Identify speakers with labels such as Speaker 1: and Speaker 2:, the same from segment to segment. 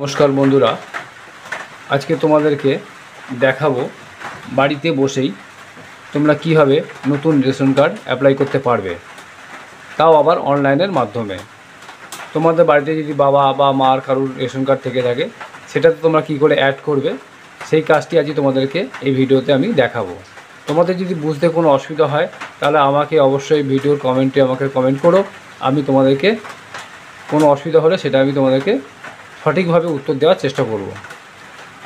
Speaker 1: নমস্কার বন্ধুরা, আজকে তোমাদেরকে দেখাবো বাড়িতে বসেই তোমরা কীভাবে নতুন রেশন কার্ড অ্যাপ্লাই করতে পারবে, তাও আবার অনলাইনের মাধ্যমে। তোমাদের বাড়িতে যদি বাবা বা মার কারুর রেশন কার্ড থেকে থাকে, সেটাতে তোমরা কী করে অ্যাড করবে সেই কাজটি আজকে তোমাদেরকে এই ভিডিওতে আমি দেখাবো। তোমাদের যদি বুঝতে কোনো অসুবিধা হয় তাহলে আমাকে অবশ্যই ভিডিওর কমেন্টে আমাকে কমেন্ট করো। আমি তোমাদেরকে কোনো অসুবিধা হলে সেটা আমি তোমাদেরকে সঠিকভাবে উত্তর দেওয়ার চেষ্টা করব।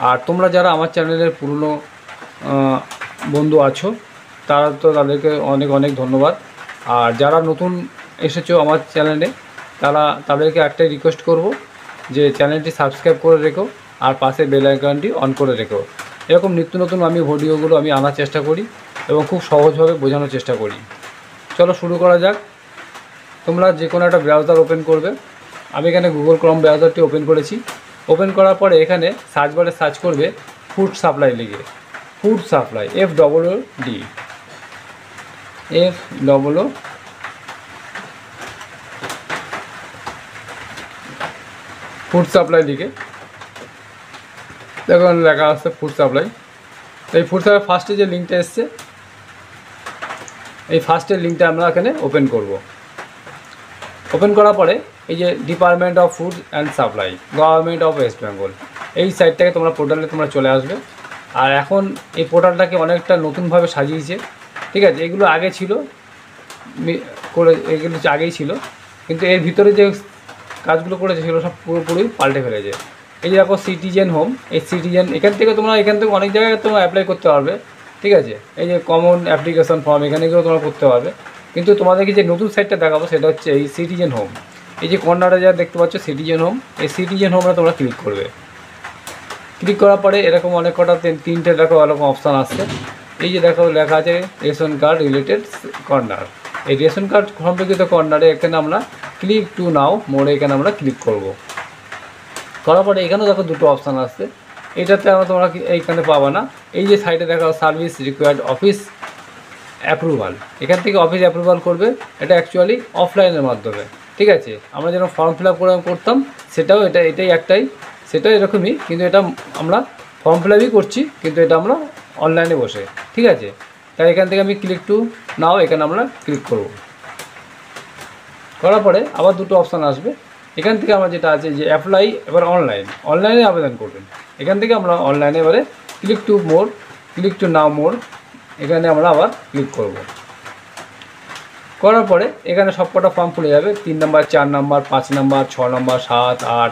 Speaker 1: আর তোমরা যারা আমার চ্যানেলের পুরনো বন্ধু আছো তাদেরকে অনেক অনেক ধন্যবাদ। আর যারা নতুন এসেছো আমার চ্যানেলে তাদেরকে একটাই রিকোয়েস্ট করব যে চ্যানেলটি সাবস্ক্রাইব করে রেখো আর পাশে বেল আইকনটি অন করে রেখো। এরকম নিত্য নতুন ভিডিওগুলো আমি আনার চেষ্টা করি এবং খুব সহজভাবে বোঝানোর চেষ্টা করি। চলো শুরু করা যাক। তোমরা যে কোনো একটা ব্রাউজার ওপেন করবে। আমি এখানে গুগল ক্রোম ব্রাউজারটি ওপেন করেছি। ওপেন করার পরে এখানে সার্চ বারে সার্চ করবে ফুড সাপ্লাই লিখে, food supply FOOD food supply লিখে দেখো লেখা আসছে ফুড সাপ্লাই। এই ফুড সাপ্লাই ফার্স্টে যে লিঙ্কটা এসছে, এই ফার্স্টের লিঙ্কটা আমরা এখানে ওপেন করব। ওপেন করার পরে এই যে department of food and supply, government of West Bengal, এই সাইটটাকে তোমরা পোর্টালে তোমরা চলে আসবে। আর এখন এই পোর্টালটাকে অনেকটা নতুনভাবে সাজিয়েছে, ঠিক আছে। এগুলো আগে ছিল এগুলো আগেই ছিল, কিন্তু এর ভিতরে যে কাজগুলো করেছে সেগুলো সব পুরোপুরি পাল্টে ফেলেছে। এই যে দেখো সিটিজেন হোম, এই সিটিজেন এখান থেকে অনেক জায়গায় তোমরা অ্যাপ্লাই করতে পারবে, ঠিক আছে। এই যে কমন অ্যাপ্লিকেশন ফর্ম এখানে গিয়েও তোমরা করতে পারবে। কিন্তু তোমাদেরকে যে নতুন সাইটটা দেখাবো সেটা হচ্ছে এই সিটিজেন হোম। এই যে কর্নারে যা দেখতে পাচ্ছ সিটিজেন হোম, এই সিটিজেন হোমে তোমরা ক্লিক করবে। ক্লিক করার পরে এরকম অনেক কটা তিনটে দেখো এরকম অপশান আসছে। এই যে দেখো লেখা আছে রেশন কার্ড রিলেটেড কর্নার। এই রেশন কার্ড সম্পর্কিত কর্নারে এখানে আমরা ক্লিক টু নাও মোড়ে এখানে আমরা ক্লিক করব। করার পরে এখানেও দেখো দুটো অপশান আসছে। এটাতে তোমরা এইখানে পাবা না। এই যে সাইডে দেখো সার্ভিস রিকোয়ার্ড অফিস অ্যাপ্রুভাল, এখান থেকে অফিস অ্যাপ্রুভাল করবে। এটা অ্যাকচুয়ালি অফলাইনের মাধ্যমে, ঠিক আছে। আমরা যেন ফর্ম ফিল আপ করতাম সেটাও এটাই একটাই, সেটাও এরকমই, কিন্তু এটা আমরা ফর্ম ফিল আপই করছি, কিন্তু এটা আমরা অনলাইনে বসে, ঠিক আছে। তাই এখান থেকে আমি ক্লিক টু নাও এখানে আমরা ক্লিক করব। করার পরে আবার দুটো অপশান আসবে। এখান থেকে আমরা যেটা আছে যে অ্যাপ্লাই, এবার অনলাইনে আবেদন করবেন। এখান থেকে আমরা অনলাইনে এবারে ক্লিক টু নাও মোর এখানে আমরা আবার ক্লিক করব। করার পরে এখানে সবকটা ফর্ম খুলে যাবে। 3 নাম্বার, 4 নাম্বার, 5 নাম্বার, 6 নাম্বার, 7, 8,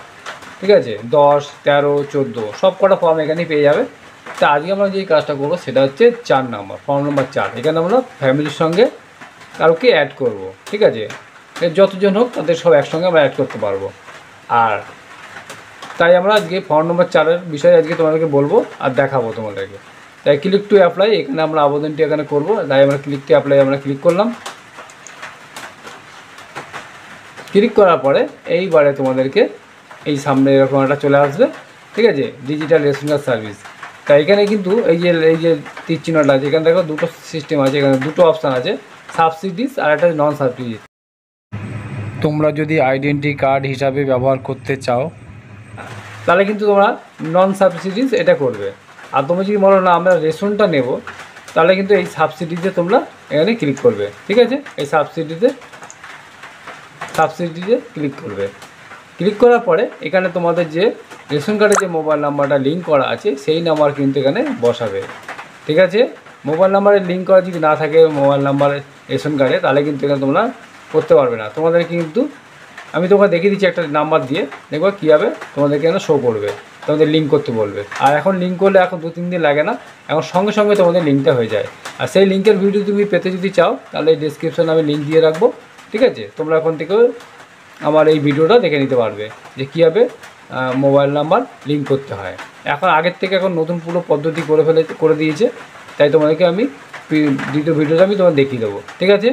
Speaker 1: ঠিক আছে, 10, 13, 14 সবকটা ফর্ম এখানেই পেয়ে যাবে। তা আজকে আমরা যেই কাজটা করবো সেটা হচ্ছে 4 নাম্বার, ফর্ম নাম্বার 4। এখানে আমরা ফ্যামিলির সঙ্গে কাউকে অ্যাড করব, ঠিক আছে। যতজন হোক তাদের সব একসঙ্গে আমরা অ্যাড করতে পারবো। আর তাই আমরা আজকে ফর্ম নাম্বার 4-এর বিষয়ে আজকে তোমাদেরকে বলবো আর দেখাবো তোমাদেরকে। তাই ক্লিক টু অ্যাপ্লাই এখানে আমরা আবেদনটি এখানে করব। তাই আমরা ক্লিক টু অ্যাপ্লাই আমরা ক্লিক করলাম। ক্লিক করার পরে এইবারে তোমাদেরকে এই সামনে এরকম একটা চলে আসবে, ঠিক আছে, ডিজিটাল রেশন কার্ড সার্ভিস। তাই এখানে কিন্তু এই যে তীর চিহ্নটা আছে, এখানে দেখো দুটো সিস্টেম আছে, এখানে দুটো অপশান আছে, সাবসিডিস আর একটা নন সাবসিডিস। তোমরা যদি আইডেন্টি কার্ড হিসাবে ব্যবহার করতে চাও তাহলে কিন্তু তোমরা নন সাবসিডিস এটা করবে। আর তোমরা যদি বলো না আমরা রেশনটা নেব, তাহলে কিন্তু এই সাবসিডিতে তোমরা এখানে ক্লিক করবে, ঠিক আছে। এই সাবসিডিতে ক্লিক করবে। ক্লিক করার পরে এখানে তোমাদের যে রেশন কার্ডে যে মোবাইল নাম্বারটা লিঙ্ক করা আছে সেই নাম্বার কিন্তু এখানে বসাবে, ঠিক আছে। মোবাইল নাম্বারে লিঙ্ক করা যদি না থাকে মোবাইল নাম্বার রেশন কার্ডে, তাহলে কিন্তু এখানে তোমরা করতে পারবে না। তোমাদের কিন্তু আমি তোমাকে দেখিয়ে দিচ্ছি একটা নাম্বার দিয়ে, দেখবো কীভাবে তোমাদেরকে এখানে শো করবে, তোমাদের লিঙ্ক করতে বলবে। আর এখন লিঙ্ক করলে এখন 2-3 দিন লাগে না, এখন সঙ্গে সঙ্গে তোমাদের লিঙ্কটা হয়ে যায়। আর সেই লিঙ্কের ভিডিও তুমি পেতে যদি চাও তাহলে এই ডেসক্রিপশনে আমি লিঙ্ক দিয়ে রাখবো, ঠিক আছে। তোমরা এখন থেকে আমার এই ভিডিওটা দেখে নিতে পারবে যে কীভাবে মোবাইল নাম্বার লিঙ্ক করতে হয়। এখন আগের থেকে এখন নতুন পুরো পদ্ধতি করে দিয়েছে। তাই তোমাদেরকে আমি দ্বিতীয় ভিডিওটা আমি তোমার দেখিয়ে দেবো, ঠিক আছে।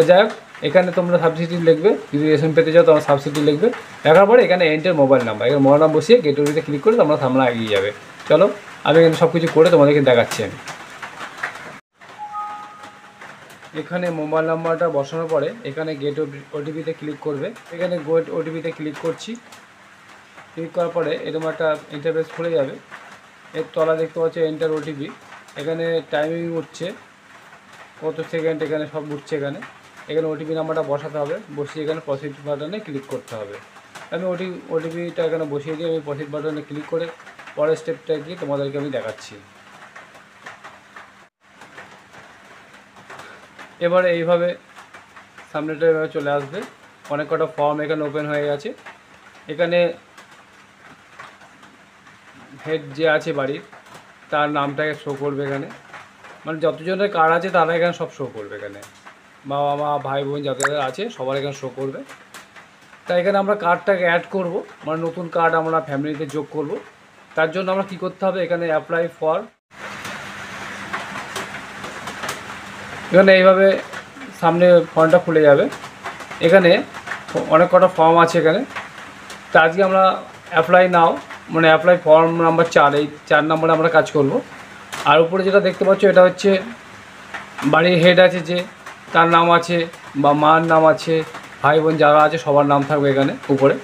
Speaker 1: যাই হোক, এখানে তোমরা সাবসিডি লিখবে, যদি রেশন পেতে চাও তোমরা সাবসিডি লিখবে। লেখার পরে এখানে এন্টার মোবাইল নাম্বার, এখানে মোবাইল নাম্বার বসিয়ে গেট ওটিতে ক্লিক করে তোমরা সামনে এগিয়ে যাবে। চলো আমি এখানে সব কিছু করে তোমাদেরকে দেখাচ্ছি। আমি এখানে মোবাইল নাম্বারটা বসানোর পরে এখানে গেট ওটিপিতে ক্লিক করবে। এখানে গেট ওটিপিতে ক্লিক করছি। ক্লিক করার পরে এরকম একটা ইন্টারফেস খুলে যাবে। এর তলা দেখতে পাচ্ছ এন্টার ওটিপি, এখানে টাইমিং উঠছে কত সেকেন্ড, এখানে সব উঠছে। এখানে ওটিপি নাম্বারটা বসাতে হবে, বসিয়ে এখানে প্রসিড বাটনে ক্লিক করতে হবে। আমি ওটিপিটা এখানে বসিয়ে দিয়ে আমি প্রসিড বাটনে ক্লিক করে পরের স্টেপটা গিয়ে তোমাদেরকে আমি দেখাচ্ছি। এবারে এইভাবে সামনেটা এভাবে চলে আসবে। অনেক কটা ফর্ম এখানে ওপেন হয়ে গেছে। এখানে হেড যে আছে বাড়ির তার নামটাকে শো করবে এখানে, মানে যতজনের কার্ড আছে তারা এখানে সব শো করবে। এখানে বাবা মা ভাই বোন যাদের আছে সবার এখানে শো করবে। তাই এখানে আমরা কার্ডটাকে অ্যাড করব, মানে নতুন কার্ড আমরা ফ্যামিলিতে যোগ করব। তার জন্য আমরা কি করতে হবে, এখানে অ্যাপ্লাই ফর, এখানে এইভাবে সামনে ফর্মটা খুলে যাবে। এখানে অনেক কটা ফর্ম আছে এখানে। তা আজকে আমরা অ্যাপ্লাই নাও মানে অ্যাপ্লাই ফর্ম নাম্বার 4, এই 4 নম্বরে আমরা কাজ করব। আর উপরে যেটা দেখতে পাচ্ছ এটা হচ্ছে বাড়ির হেড আছে যে, তার নাম আছে বা মার নাম আছে, ভাই বোন যারা আছে সবার নাম থাকবে এখানে উপরে।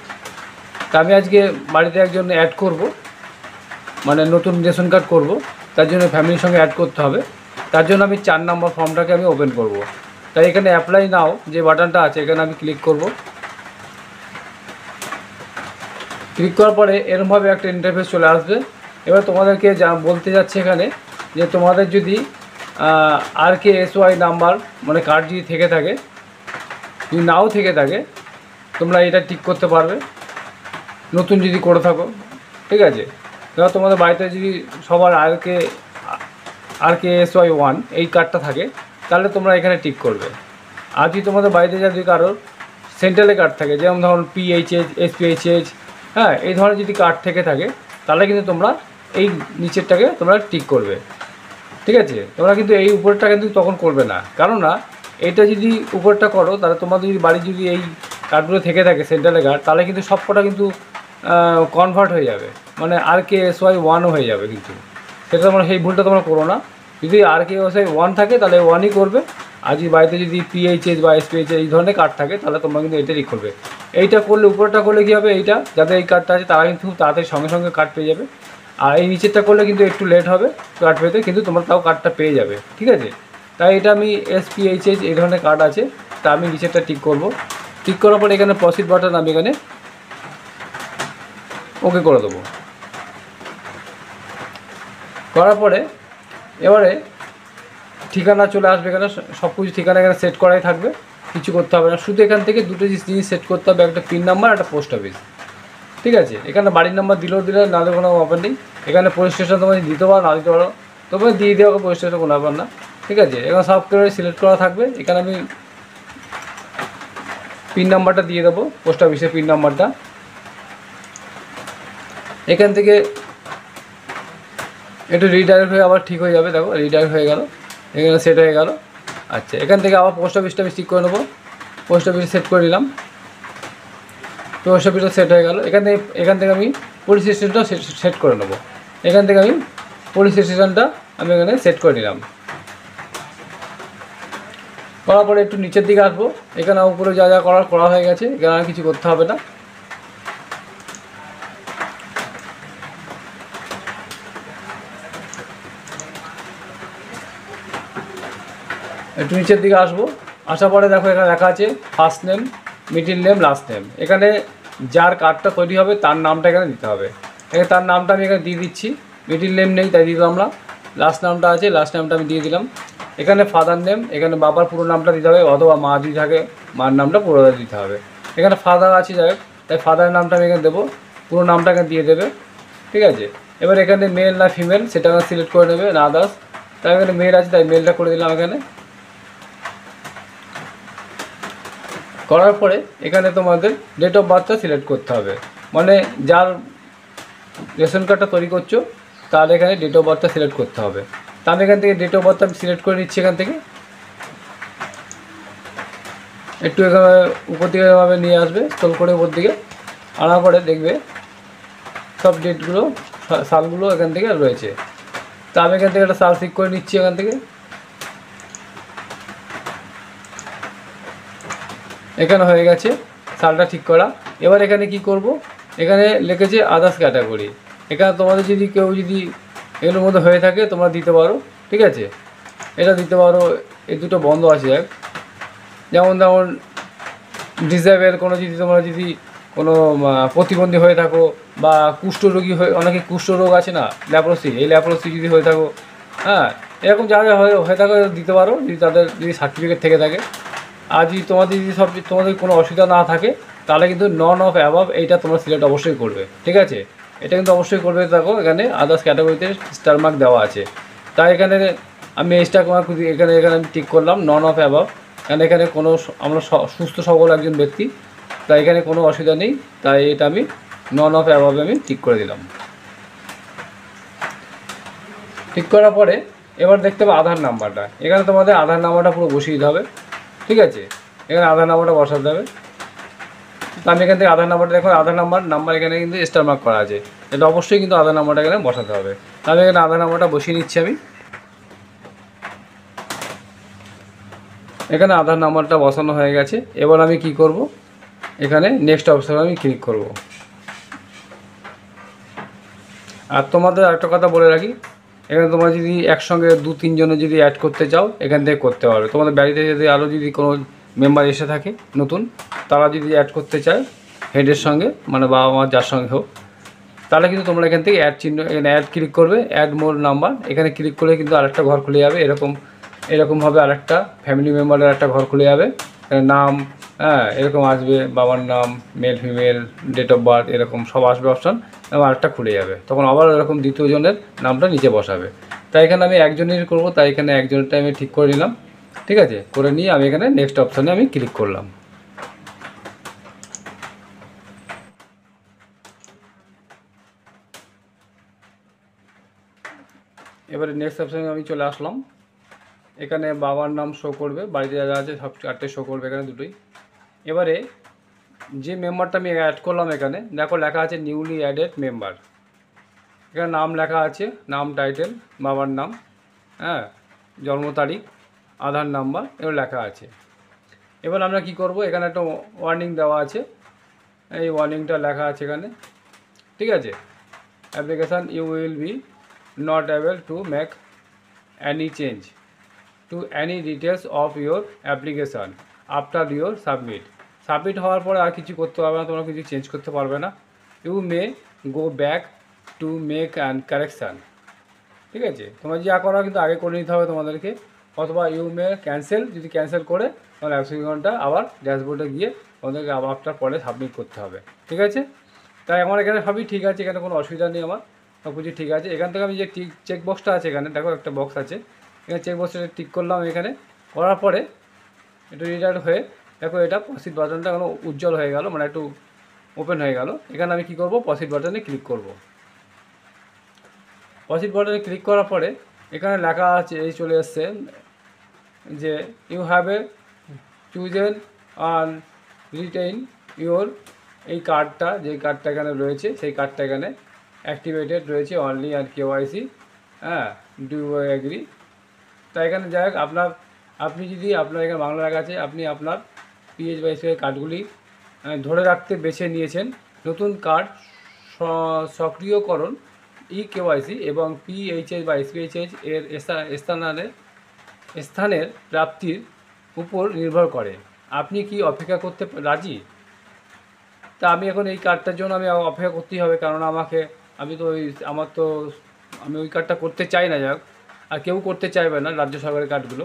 Speaker 1: তা আমি আজকে বাড়িতে একজন অ্যাড করব, মানে নতুন রেশন কার্ড করব, তার জন্য ফ্যামিলির সঙ্গে অ্যাড করতে হবে। তার জন্য আমি 4 নম্বর ফর্মটাকে আমি ওপেন করব। তাই এখানে অ্যাপ্লাই নাও যে বাটনটা আছে এখানে আমি ক্লিক করব। ক্লিক করার পরে এরকমভাবে একটা ইন্টারফেস চলে আসবে। এবার তোমাদেরকে যা বলতে যাচ্ছে এখানে যে তোমাদের যদি RKSY নাম্বার মানে কার্ড যদি থেকে থাকে, যদি নাও থেকে থাকে তোমরা এটা টিক করতে পারবে, নতুন যদি করে থাকো। ঠিক আছে, এবার তোমাদের বাড়িতে যদি সবার RKSY 1 এই কার্ডটা থাকে তাহলে তোমরা এখানে টিক করবে। আর যদি তোমাদের বাড়িতে যদি কারোর সেন্ট্রালে কার্ড থাকে, যেমন ধরুন PHH SPHH, হ্যাঁ এই ধরনের যদি কার্ড থেকে থাকে তাহলে কিন্তু তোমরা এই নিচেরটাকে তোমরা টিক করবে। ঠিক আছে, তোমরা কিন্তু এই উপরটা কিন্তু তখন করবে না, কারণ না এটা যদি উপরটা করো তাহলে তোমাদের যদি বাড়ি যদি এই কার্ডগুলো থেকে থাকে সেন্ট্রালে কার্ড, তাহলে কিন্তু সব কটা কিন্তু কনভার্ট হয়ে যাবে, মানে RKSY 1ও হয়ে যাবে। কিন্তু সেটা তোমরা সেই ভুলটা তোমরা করো না। যদি RKSY 1 থাকে তাহলে 1ই করবে, আর যদি বাড়িতে যদি PHH বা SPHH এই ধরনের কার্ড থাকে তাহলে তোমরা কিন্তু এটাই করবে। এইটা করলে উপরটা করলে কী হবে, এইটা যাদের এই কার্ডটা আছে তারা কিন্তু তাড়াতাড়ি সঙ্গে সঙ্গে কার্ড পেয়ে যাবে। আর এই নিচেরটা করলে কিন্তু একটু লেট হবে কার্ড পেতে, কিন্তু তোমরা তাও কার্ডটা পেয়ে যাবে। ঠিক আছে, তাই এটা আমি SPHH এই ধরনের কার্ড আছে, তা আমি নিচেরটা টিক করব। টিক করার পরে এখানে প্রসিড বাটন আমি এখানে ওকে করে দেবো। করার পরে এবারে ঠিকানা চলে আসবে। এখানে সব কিছু ঠিকানা এখানে সেট করাই থাকবে, কিছু করতে হবে না। শুধু এখান থেকে দুটো জিনিস সেট করতে হবে, একটা পিন নাম্বার, একটা পোস্ট অফিস। ঠিক আছে, এখানে বাড়ির নাম্বার দিলেও দিলে নাহলে কোনো ব্যাপার নেই। এখানে পুলিশ স্টেশন তোমার দিতে পারো না দিতে পারো, তবে দিয়ে দেওয়া পুলিশ স্টেশন কোনো ব্যাপার না। ঠিক আছে, এখানে সব করে সিলেক্ট করা থাকবে। এখানে আমি পিন নাম্বারটা দিয়ে দেবো, পোস্ট অফিসের পিন নাম্বারটা। এখান থেকে একটু রিডাইরেক্ট হয়ে আবার ঠিক হয়ে যাবে। দেখো রিডাইরেক্ট হয়ে গেল, এখানে সেট হয়ে গেল। আচ্ছা, এখান থেকে আবার পোস্ট অফিসটা আমি ঠিক করে নেবো। পোস্ট অফিসে সেট করে নিলাম, পোস্ট অফিসটা সেট হয়ে গেল। এখান থেকে আমি পুলিশ স্টেশনটা সেট করে নেবো। এখান থেকে আমি পুলিশ স্টেশনটা আমি এখানে সেট করে নিলাম। করার পরে একটু নিচের দিকে আসবো। এখানে উপরে যা যা করা হয়ে গেছে, এখানে আর কিছু করতে হবে না। একটু নিচের দিকে আসবো, আসার পরে দেখো এখানে লেখা আছে first name, middle name, last name. এখানে যার কার্ডটা তৈরি হবে তার নামটা এখানে দিতে হবে। এখানে তার নামটা আমি এখানে দিয়ে দিচ্ছি। মিডল নেম নেই তাই দিয়ে দিলাম না, লাস্ট নামটা আছে, লাস্ট নামটা আমি দিয়ে দিলাম। এখানে ফাদার নেম, এখানে বাবার পুরো নামটা দিতে হবে, অথবা মা যদি থাকে মার নামটা পুরো দিতে হবে। এখানে ফাদার আছে যাই হোক, তাই ফাদারের নামটা আমি এখানে দেবো, পুরো নামটা এখানে দিয়ে দেবে। ঠিক আছে, এবার এখানে মেল না ফিমেল সেটা সিলেক্ট করে নেবে, না আদার্স। তাই এখানে মেল আছে তাই মেলটা করে দিলাম এখানে। করার পরে এখানে তোমাদের ডেট অফ বার্থটা সিলেক্ট করতে হবে, মানে যার রেশন কার্ডটা তৈরি করছো তার এখানে ডেট অফ বার্থটা সিলেক্ট করতে হবে। তা আমি এখান থেকে ডেট অফ বার্থটা সিলেক্ট করে নিচ্ছি। এখান থেকে একটু এখানে উপর দিকে এভাবে নিয়ে আসবে, স্ক্রল করে উপর দিকে আনার পরে দেখবে সব ডেটগুলো সালগুলো এখান থেকে রয়েছে। তা আমি এখান থেকে একটা সাল ঠিক করে নিচ্ছি। এখান থেকে এখানে হয়ে গেছে সালটা ঠিক করা। এবার এখানে কি করব, এখানে লিখেছে আদার্স ক্যাটাগরি। এখানে তোমাদের যদি কেউ যদি এগুলোর মধ্যে হয়ে থাকে তোমরা দিতে পারো, ঠিক আছে, এটা দিতে পারো। এই দুটো বন্ধ আছে এক, যেমন ডিসেবল কোনো যদি তোমরা যদি কোনো প্রতিবন্ধী হয়ে থাকো বা কুষ্ঠরোগী হয়ে, অনেকে কুষ্ঠরোগ আছে না, ল্যাপ্রোসি, এই ল্যাপ্রোসি যদি হয়ে থাকো, হ্যাঁ, এরকম যা যা হয়ে থাকে দিতে পারো যদি তাদের যদি সার্টিফিকেট থেকে থাকে। আর যদি তোমাদের যদি তোমাদের কোনো অসুবিধা না থাকে তাহলে কিন্তু নন অফ অ্যাবাভ এইটা তোমরা সিলেক্ট অবশ্যই করবে, ঠিক আছে, এটা কিন্তু অবশ্যই করবে। দেখো এখানে আদার্স ক্যাটাগরিতে স্টার মার্ক দেওয়া আছে, তাই এখানে আমি স্টার মার্ক এখানে আমি টিক করলাম নন অফ অ্যাবাভ, কারণ এখানে কোনো আমরা সুস্থ সবল একজন ব্যক্তি, তাই এখানে কোনো অসুবিধা নেই, তাই এটা আমি নন অফ অ্যাবাভে আমি টিক করে দিলাম। ঠিক করার পরে এবার দেখতে হবে আধার নাম্বারটা, এখানে তোমাদের আধার নাম্বারটা পুরো বসিয়ে দিতে হবে, ঠিক আছে, এখানে আধার নাম্বারটা বসাতে হবে। তো আমি এখান থেকে আধার নাম্বারটা দেখো, আধার নাম্বার এখানে কিন্তু স্টার মার্ক করা আছে, এটা অবশ্যই কিন্তু আধার নাম্বারটা এখানে বসাতে হবে। তাহলে এখানে আধার নাম্বারটা বসিয়ে নিচ্ছি আমি। এখানে আধার নাম্বারটা বসানো হয়ে গেছে, এবার আমি কি করব, এখানে নেক্সট অপশানে আমি ক্লিক করব। আর তোমাদের একটা কথা বলে রাখি, এখানে তোমরা যদি একসঙ্গে 2-3 জনের যদি অ্যাড করতে চাও এখান থেকে করতে পারবে। তোমাদের বাড়িতে যদি আরও যদি কোনো মেম্বার এসে থাকে নতুন, তারা যদি অ্যাড করতে চায় হেডের সঙ্গে, মানে বাবা মা যার সঙ্গে হোক, তাহলে কিন্তু তোমরা এখান থেকে অ্যাড চিহ্ন, এখানে অ্যাড ক্লিক করবে, অ্যাড মোর নাম্বার, এখানে ক্লিক করলে কিন্তু আরেকটা ঘর খুলে যাবে। এরকমভাবে আরেকটা ফ্যামিলি মেম্বারের একটা ঘর খুলে যাবে, নাম, হ্যাঁ, এরকম আসবে, বাবার নাম, male female, date of birth, এরকম সব আসবে অপশান, এবং আরেকটা খুলে যাবে, তখন আবার এরকম দ্বিতীয় জনের নামটা নিচে বসাবে। তাই এখানে আমি একজনের করব, তাই এখানে একজনেরটা আমি ঠিক করে নিলাম, ঠিক আছে, করে নিয়ে আমি এখানে নেক্সট অপশানে আমি ক্লিক করলাম। এবারে নেক্সট অপশানে আমি চলে আসলাম, এখানে বাবার নাম শো করবে, বাড়িতে যা আছে সব 4টে শো করবে এখানে দুটোই। এবারে যে মেম্বারটা আমি অ্যাড করলাম এখানে দেখো লেখা আছে নিউলি অ্যাডেড মেম্বার, এখানে নাম লেখা আছে, নাম, টাইটেল, বাবার নাম, হ্যাঁ, জন্ম তারিখ, আধার নাম্বার, এগুলো লেখা আছে। এবার আমরা কি করব, এখানে একটা ওয়ার্নিং দেওয়া আছে, এই ওয়ার্নিংটা লেখা আছে এখানে, ঠিক আছে, application you will be not able to make any change to any details of your application after your submit হওয়ার পরে আর কিছু করতে পারবে না, তোমরা কিছু চেঞ্জ করতে পারবে না। You may go back to make and correction, ঠিক আছে, তোমরা যা করা কিন্তু আগে করে নিতে হবে তোমাদেরকে, অথবা ইউ মে ক্যান্সেল, যদি ক্যান্সেল করে তাহলে 120 ঘন্টা আবার ড্যাশবোর্ডে গিয়ে তোমাদেরকে আবার আপনার পরে সাবমিট করতে হবে, ঠিক আছে। তাই আমার এখানে সবই ঠিক আছে, এখানে কোনো অসুবিধা নেই, আমার সব কিছু ঠিক আছে। এখান থেকে আমি যে চেক বক্সটা আছে এখানে দেখো, একটা বক্স আছে, এখানে চেক বক্সটা টিক করলাম, এখানে করার পরে একটু রিডাইরেক্ট হয়ে দেখো এটা প্রসিড বাটনটা এখন উজ্জ্বল হয়ে গেল, মানে একটু ওপেন হয়ে গেল। এখানে আমি কি করব, প্রসিড বাটনে ক্লিক করব। প্রসিড বাটনে ক্লিক করার পরে এখানে লেখা আছে, এই চলে এসছে যে you have a chosen and retain your, এই কার্ডটা, যে কার্ডটা এখানে রয়েছে সেই কার্ডটা এখানে অ্যাক্টিভেটেড রয়েছে অনলি অ্যান্ড কেওয়াইসি, হ্যাঁ, ডু এগ্রি। তাই এখানে যাই হোক আপনি যদি আপনার এখানে বাংলা লেখা আছে, আপনি আপনার পিএইচ বা এসবিআই কার্ডগুলি ধরে রাখতে বেছে নিয়েছেন, নতুন কার্ড সক্রিয়করণ ই কেওয়াইসি এবং পিএইচএস বা এসপিএইচএস এর স্থানের প্রাপ্তির উপর নির্ভর করে। আপনি কি অপেক্ষা করতে রাজি? তা আমি এখন এই কার্ডটার জন্য আমি অপেক্ষা করতেই হবে, কারণ আমি ওই কার্ডটা করতে চাই না, যাক, আর কেউ করতে চাইবে না রাজ্য সরকারের কার্ডগুলো,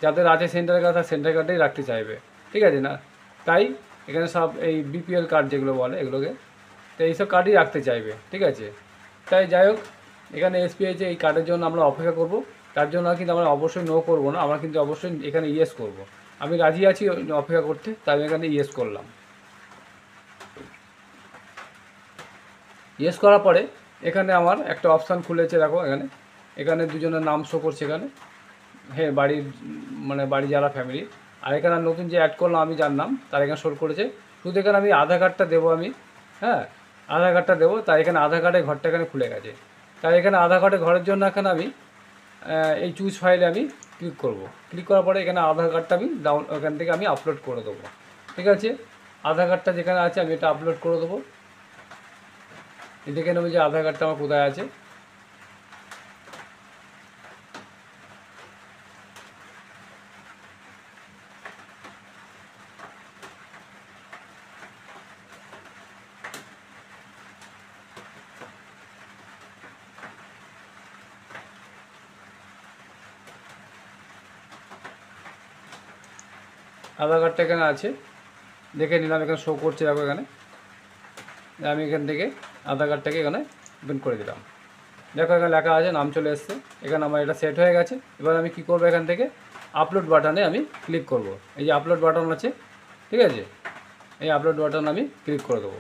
Speaker 1: যাদের আছে সেন্টারের কার্ড তার সেন্টার কার্ডেই রাখতে চাইবে, ঠিক আছে না, তাই এখানে সব এই বিপিএল কার্ড যেগুলো বলে এগুলোকে, তো এইসব কার্ডই রাখতে চাইবে, ঠিক আছে। তাই যাই হোক এখানে এসপিআইতে এই কার্ডের জন্য আমরা অপেক্ষা করব, তার জন্য কিন্তু আমরা অবশ্যই নো করবো না, আমরা কিন্তু অবশ্যই এখানে ইয়েস করব। আমি রাজি আছি অপেক্ষা করতে, তাই আমি এখানে ইয়েস করলাম। ইয়েস করার পরে এখানে আমার একটা অপশান খুলেছে, দেখো এখানে দুজনের নাম শো করছে এখানে, হ্যাঁ, বাড়ি যারা ফ্যামিলি, আর এখানে নতুন যে অ্যাড করলাম আমি যার নাম তার এখানে শো করেছে। শুধু এখানে আমি আধার কার্ডটা দেবো, হ্যাঁ, আধার কার্ডটা দেবো, তাই এখানে আধার কার্ডের ঘরটা এখানে খুলে গেছে। তাই এখানে আধার কার্ডের ঘরের জন্য এখানে আমি এই চুজ ফাইলে আমি ক্লিক করব। ক্লিক করার পরে এখানে আধার কার্ডটা আমি ওখান থেকে আমি আপলোড করে দেবো, ঠিক আছে। আধার কার্ডটা যেখানে আছে আমি এটা আপলোড করে দেবো। দেখে নেবো যে আধার কার্ডটা আমার কোথায় আছে। আধার কার্ডটা এখানে আছে, দেখে নিলাম, এখানে শো করছে, দেখো এখানে। আমি এখান থেকে আধার কার্ডটাকে এখানে ওপেন করে দিলাম। দেখো এখানে লেখা আছে, নাম চলে এসছে। এখানে আমার এটা সেট হয়ে গেছে। এবার আমি কি করব, এখান থেকে আপলোড বাটনে আমি ক্লিক করব। এই যে আপলোড বাটন আছে, ঠিক আছে, এই আপলোড বাটন আমি ক্লিক করে দেবো,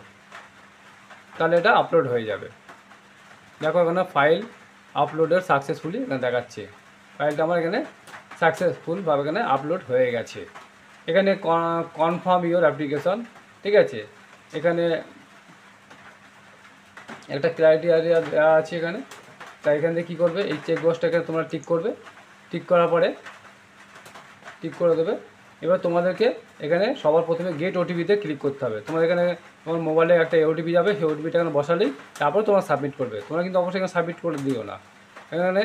Speaker 1: তাহলে এটা আপলোড হয়ে যাবে। দেখো এখানে ফাইল আপলোডের সাকসেসফুলি এখানে দেখাচ্ছে, ফাইলটা আমার এখানে সাকসেসফুলভাবে এখানে আপলোড হয়ে গেছে। এখানে কনফার্ম ইওর অ্যাপ্লিকেশন, ঠিক আছে, এখানে একটা ক্রাইটেরিয়া দেওয়া আছে এখানে। তাই এখান থেকে কী করবে, এই চেক বক্সটাকে তোমরা টিক করবে, টিক করার পরে টিক করে দেবে। এবার তোমাদেরকে এখানে সবার প্রথমে গেট ওটিপিতে ক্লিক করতে হবে। তোমার এখানে তোমার মোবাইলে একটা ওটিপি যাবে, সেই ওটিপিটা এখানে বসালেই তারপর তোমার সাবমিট করবে। তোমরা কিন্তু অবশ্যই এখানে সাবমিট করে দিও না, এখানে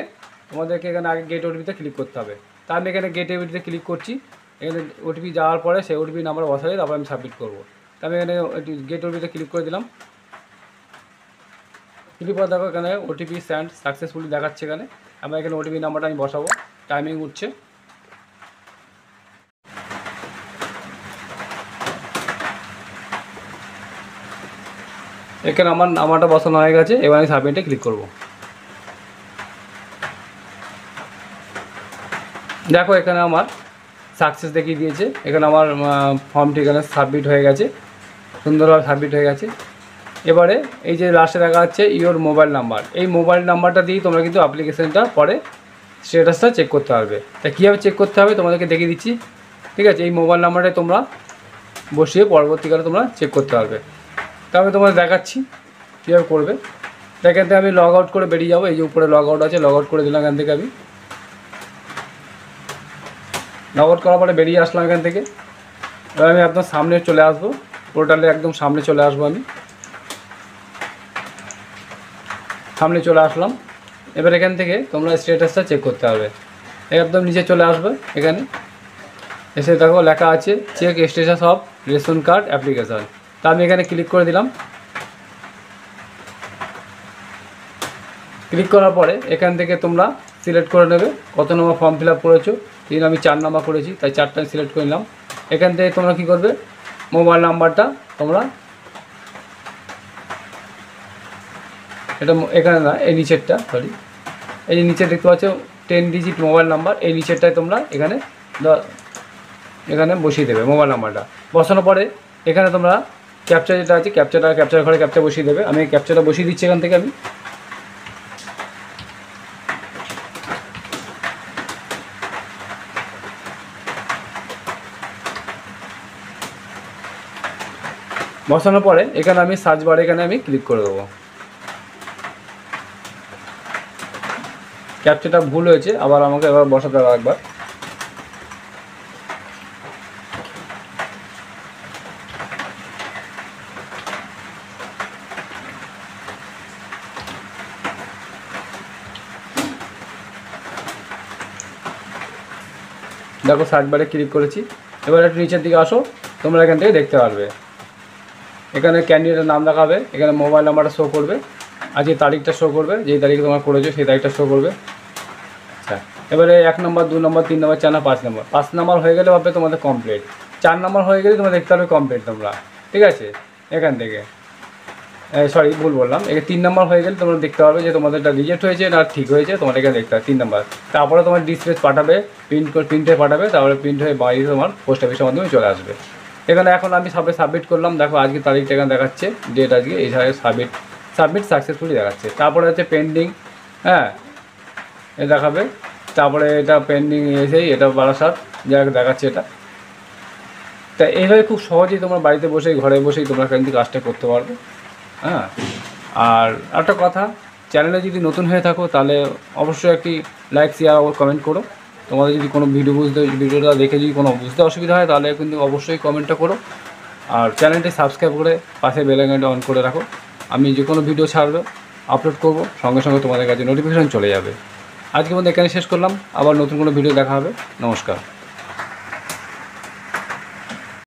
Speaker 1: তোমাদেরকে এখানে আগে গেট ওটিপিতে ক্লিক করতে হবে। তা আমি এখানে গেট ওটিপিতে ক্লিক করছি। এখানে ওটিপি যাওয়ার পরে সেই ওটিপি নাম্বার বসালেই তারপর আমি সাবমিট করবো। তা আমি এখানে গেট ওটিপিতে ক্লিক করে দিলাম। ক্লিক করে দেখো এখানে ওটিপি সেন্ড সাকসেসফুলি দেখাচ্ছে। এখানে আমার এখানে ওটিপি নাম্বারটা আমি বসাবো, টাইমিং উঠছে। এখানে আমার নাম্বারটা বসানো হয়ে গেছে। এবার আমি সাবমিটে ক্লিক করব। দেখো এখানে আমার সাকসেস দেখিয়ে দিয়েছে। এখানে আমার ফর্মটি এখানে সাবমিট হয়ে গেছে, সুন্দরভাবে সাবমিট হয়ে গেছে। এবারে এই যে লাস্টে দেখা যাচ্ছে ইওর মোবাইল নাম্বার, এই মোবাইল নাম্বারটা দিয়েই তোমরা কিন্তু অ্যাপ্লিকেশানটা পরে স্ট্যাটাসটা চেক করতে পারবে। তা কীভাবে চেক করতে হবে তোমাদেরকে দেখিয়ে দিচ্ছি, ঠিক আছে। এই মোবাইল নাম্বারটাই তোমরা বসিয়ে পরবর্তীকালে তোমরা চেক করতে পারবে। তা আমি তোমাদের দেখাচ্ছি কীভাবে করবে। এখান থেকে আমি লগ আউট করে বেরিয়ে যাবো। এই যে উপরে লগ আউট আছে, লগ আউট করে দিলাম। এখান থেকে আমি লগ আউট করার পরে বেরিয়ে আসলাম এখান থেকে। এবার আমি আপনার সামনে চলে আসবো, পোর্টালে একদম সামনে চলে আসবো। আমি সামনে চলে আসলাম। এবার এখান থেকে তোমরা স্ট্যাটাসটা চেক করতে হবে। একদম নিচে চলে আসবে, এখানে এসে দেখো লেখা আছে check status of ration card application. তা আমি এখানে ক্লিক করে দিলাম। ক্লিক করার পরে এখান থেকে তোমরা সিলেক্ট করে নেবে কত নম্বর ফর্ম ফিল আপ করেছো। আমি 4 নম্বর করেছি, তাই 4টা সিলেক্ট করে নিলাম। এখান থেকে তোমরা কী করবে, মোবাইল নাম্বারটা তোমরা এটা এখানে না, এই নিচেরটা, সরি, এই যে নিচে দেখতে পাচ্ছ 10 ডিজিট মোবাইল নাম্বার, এই নিচেরটায় তোমরা এখানে বসিয়ে দেবে মোবাইল নাম্বারটা। বসানোর পরে এখানে তোমরা ক্যাপচা যেটা আছে, ক্যাপচার ঘরে ক্যাপচা বসিয়ে দেবে। আমি ক্যাপচাটা বসিয়ে দিচ্ছি এখান থেকে। আমি বসানোর পরে এখানে আমি সার্চ বারে এখানে আমি ক্লিক করে দেবো। ক্যাপচাটা ভুল হয়েছে, আবার আমাকে এবার বসাতে হবে একবার। দেখো সার্চ বারে ক্লিক করেছি। এবার একটু নিচের দিকে আসো, তোমরা এখান থেকে দেখতে পারবে এখানে ক্যান্ডিডেটের নাম দেখাবে, এখানে মোবাইল নাম্বারটা শো করবে, আজকে তারিখটা শো করবে, যেই তারিখে তোমার করেছো সেই তারিখটা শো করবে। আচ্ছা, এবারে 1 নম্বর 2 নম্বর 3 নম্বর 4 নম্বর 5 নম্বর 5 নম্বর হয়ে গেলে ভাববে তোমাদের কমপ্লিট। 4 নম্বর হয়ে গেলে তোমরা দেখতে পারবে কমপ্লিট তোমরা, ঠিক আছে। এখান থেকে সরি ভুল বললাম, এখানে 3 নম্বর হয়ে গেলে তোমরা দেখতে পারবে যে তোমাদেরটা রিজেক্ট হয়েছে না ঠিক হয়েছে, তোমার এখানে দেখতে হবে 3 নম্বর। তারপরে তোমার ডিসপ্লেস পাঠাবে, প্রিন্টে পাঠাবে, তারপরে প্রিন্ট হয়ে বাড়িতে তোমার পোস্ট অফিসের মাধ্যমে চলে আসবে। এখানে এখন আমি সাবমিট করলাম। দেখো আজকে তারিখটা এখানে দেখাচ্ছে, ডেট আজকে, এই সাবমিট সাকসেসফুলি দেখাচ্ছে। তারপরে হচ্ছে পেন্ডিং, হ্যাঁ এ দেখাবে। তারপরে এটা পেন্ডিং এসেই এটা বারাসাত যা দেখাচ্ছে এটা। তা এইভাবে খুব সহজেই তোমরা বাড়িতে বসেই ঘরে বসেই তোমরা কিন্তু কাজটা করতে পারবে। হ্যাঁ, আর একটা কথা, চ্যানেলে যদি নতুন হয়ে থাকো তাহলে অবশ্যই একটি লাইক শেয়ার ও কমেন্ট করো। তোমাদের যদি কোনো ভিডিওটা দেখে যদি কোনো বুঝতে অসুবিধা হয় তাহলে কিন্তু অবশ্যই কমেন্টটা করো। আর চ্যানেলটি সাবস্ক্রাইব করে পাশে বেল আইকনটা অন করে রাখো। আমি যে কোনো ভিডিও ছাড়বো, আপলোড করব, সঙ্গে সঙ্গে তোমাদের কাছে নোটিফিকেশান চলে যাবে। আজকের মধ্যে এখানে শেষ করলাম, আবার নতুন কোনো ভিডিও দেখা হবে। নমস্কার।